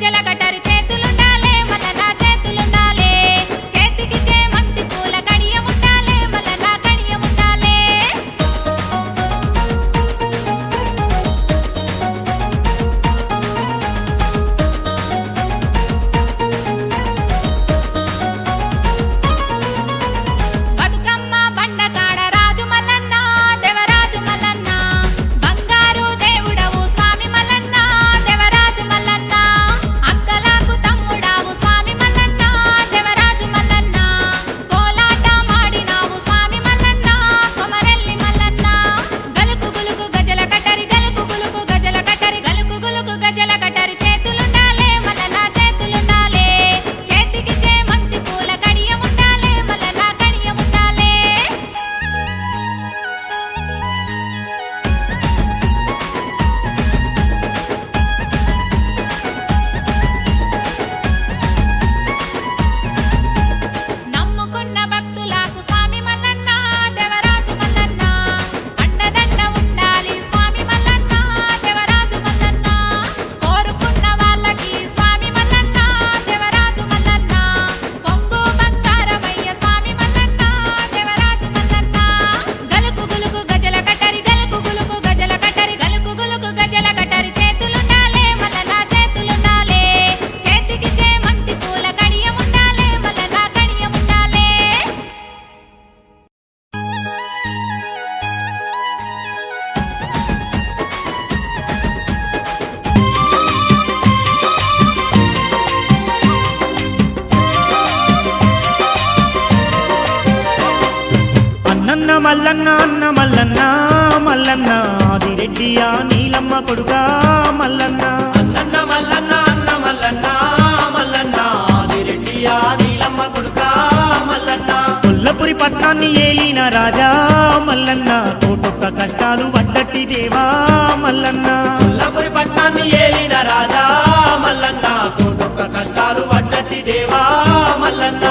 గజల కటరి చేతులుండాలే మల్లన్న చేతులుండాలే చేతికి చేమంతి పూల కడియం ఉండాలే మల్లన్న కడియం ఉండాలే బతుకమ్మ బండకాడ రాజు మల్లన్న దేవరాజు మల్లన్న బంగారు దేవుడవు స్వామి మల్లన్న దేవరాజు మల్లన్న అక్కలకు తమ్ముడావు స్వామి మల్లన్న దేవరాజు మల్లన్న కోలాట మాడినావు స్వామి మల్లన్న కొమరెల్లి మల్లన్న గలుకు గులుకు గజల కటరి గలుకు గులుకు గజల కటరి గలుకు గులుకు గజల కటరి చేతులుండాలే మల్లన్న చేతులుండాలే చేతికి చేమంతి పూల కడియం ఉండాలే మల్లన్న కడియం ఉండాలే నమ్ముకున్న భక్తులకు స్వామి మల్లన్న దేవరాజు మల్లన్న అండదండ ఉండాలి స్వామి మల్లన్న దేవరాజు మల్లన్న కోరుకున్న వాళ్ళకి స్వామి మల్లన్న దేవరాజు మల్లన్న కొంగు బంగారమయ్య స్వామి మల్లన్న దేవరాజు మల్లన్న గలుకు గులుకు గజల కటరి గలుకు గులుకు గజల కటరి గలుకు గులుకు గజల కటరి చేతులుండాలే మల్లన్న చేతులుండాలే చేతికి చేమంతి పూల కడియం ఉండాలే మల్లన్న కడియం ఉండాలే అన్నన్న మల్లన్న అన్న మల్లన్న మల్లన్న ఆదిరెడ్డియా నీలమ్మ కొడుకా మల్లన్న అన్నన్న మల్లన్న అన్న మల్లన్న మల్లన్న ఆదిరెడ్డియా నీలమ్మ కొడుకా మల్లన్న కొల్లపురి పట్నాన్ని ఏలిన రాజా మల్లన్న కోటొక్క కష్టాలు వడ్డట్టి దేవా మల్లన్న కొల్లపురి పట్నాన్ని ఏలిన రాజా మల్లన్న కోటొక్క కష్టాలు వడ్డట్టి దేవా మల్లన్న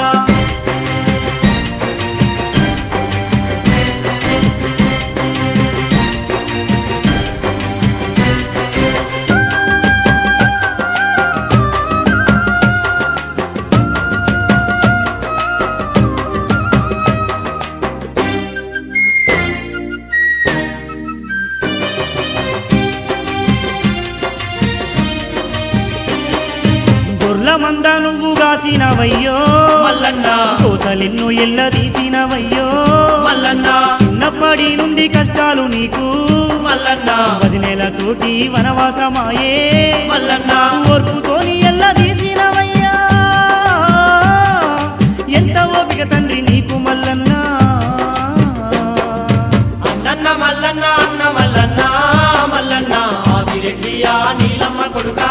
గొర్ల మంద నువ్వు గాసినవయ్యో మల్లన్న కోసలెన్నో ఎల్ల తీసినవయ్యో మల్లన్న చిన్నప్పటి నుండి కష్టాలు నీకు మల్లన్న 10 నెలతోటి వనవాసమాయే మల్లన్న ఓర్పుతోని ఎల్ల తీసినవయ్యా ఎంత ఓపిక తండ్రి నీకు మల్లన్న అన్నన్న మల్లన్న అన్న మల్లన్న మల్లన్న ఆదిరెడ్డియా నీలమ్మ కొడుకా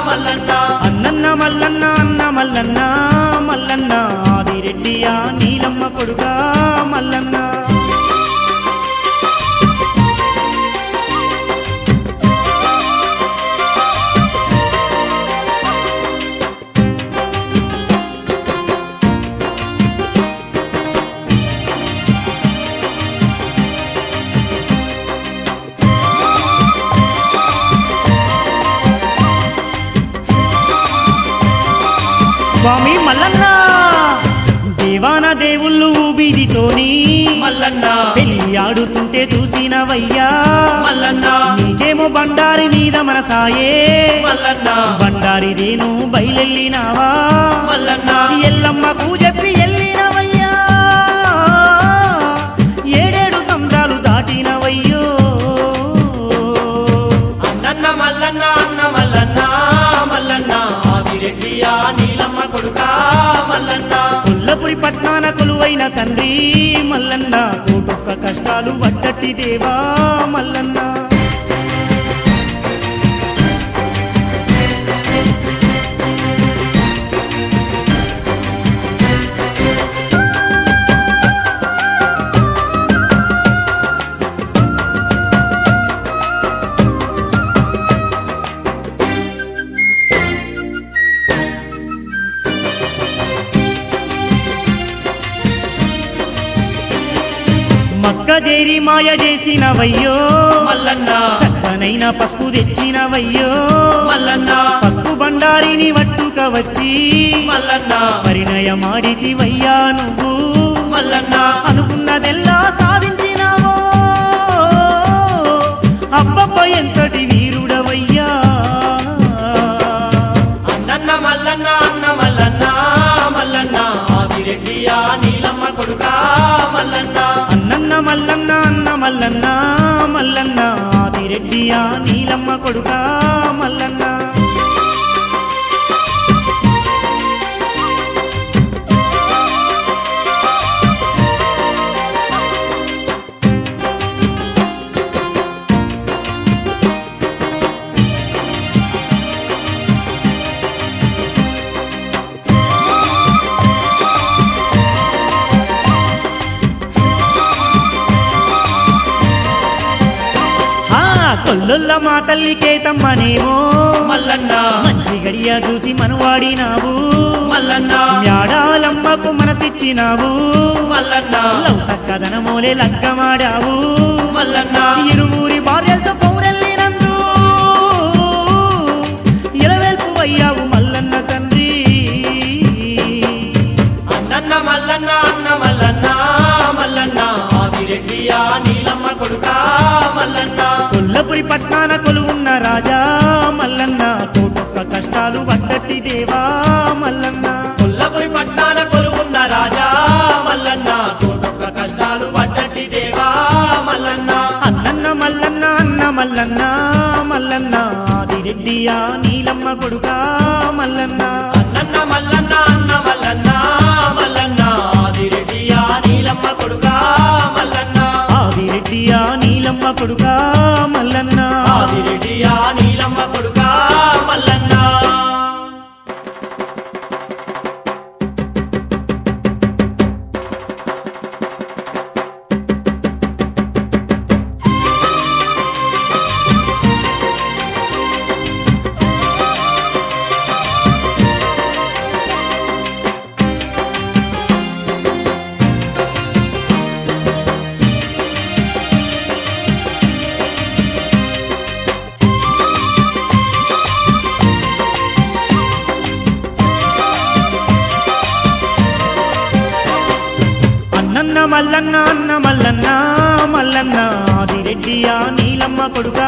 మల్లన్న అన్నన్న మల్లన్న అన్న మల్లన్న మల్లన్న ఆదిరెడ్డియా నీలమ్మ కొడుకా మల్లన్న స్వామి మల్లన్న దేవాన దేవుళ్ళు ఊబిదితోని మల్లన్న పెళ్లి ఆడుతుంటే చూసినవయ్యా మల్లన్న నీకేమో బండారి మీద మనసాయే మల్లన్న బండారిదేను బయలెళ్ళినావా మల్లన్న ఎల్లమ్మకు చెప్పి ఎల్లినవయ్యా ఏడేడు సంద్రాలు దాటినవయ్యో అన్నన్న మల్లన్న అన్న మల్లన్న మల్లన్న ఆదిరెడ్డియా నీలమ్మ కొడుకా మల్లన్న కొల్లపురి పట్నాన కొలువైన తండ్రి మల్లన్న కోటొక్క కష్టాలు వడ్డట్టి దేవా మల్లన్న మక్క చేరి మాయ చేసినవయ్యో మల్లన్న చక్కనైన పసుపు తెచ్చినవయ్యో మల్లన్న పసుపు బండారిని వట్టుక వచ్చి మల్లన్న పరిణయమాడితివయ్యా నువ్వు మల్లన్న అనుకున్నదెల్లా సాధించినావో అబ్బబ్బ ఎంతటి వీరుడవయ్యా అన్నన్న మల్లన్న అన్న మల్లన్న మల్లన్న ఆదిరెడ్డియా నీలమ్మ కొడుకా మల్లన్న అన్నన్న మల్లన్న అన్న మల్లన్న మల్లన్న ఆదిరెడ్డియా నీలమ్మ కొడుకా మల్లన్న కొల్లొల్ల మా తల్లికేతమ్మనేమో మల్లన్న మంచి గడియ చూసి మనవాడినావు మల్లన్న మ్యాడాలమ్మకు మనసిచ్చినావు మల్లన్న లౌసక్కదనమోలే లగ్గమాడావు మల్లన్న ఇరువురి భార్యలతో పౌరెల్లినందు ఇలవేల్పు అయ్యావు మల్లన్న తండ్రి అన్నన్న మల్లన్న అన్న మల్లన్న మల్లన్న ఆదిరెడ్డియా నీలమ్మ కొడుకా మల్లన్న కొల్లపురి పట్నాన కొలువున్న రాజా మల్లన్న కోటొక్క కష్టాలు పడ్డట్టి దేవా మల్లన్న కొల్లపురి పట్టాన కొలువున్న రాజా మల్లన్న కోటొక్క కష్టాలు పడ్డట్టి దేవా మల్లన్న అన్నన్న మల్లన్న అన్న మల్లన్న మల్లన్న ఆదిరెడ్డియా నీలమ్మ కొడుకా మల్లన్న అన్నన్న మల్లన్న అన్న మల్లన్న మల్లన్న ఆదిరెడ్డియా నీలమ్మ కొడుకా మల్లన్న ఆదిరెడ్డియా నీలమ్మ కొడుకా మల్లన్న ఆదిరెడ్డియా నీలమ్మ కొడుకా మల్లన్న అన్నన్న మల్లన్న అన్న మల్లన్న మల్లన్న ఆదిరెడ్డియా నీలమ్మ కొడుకా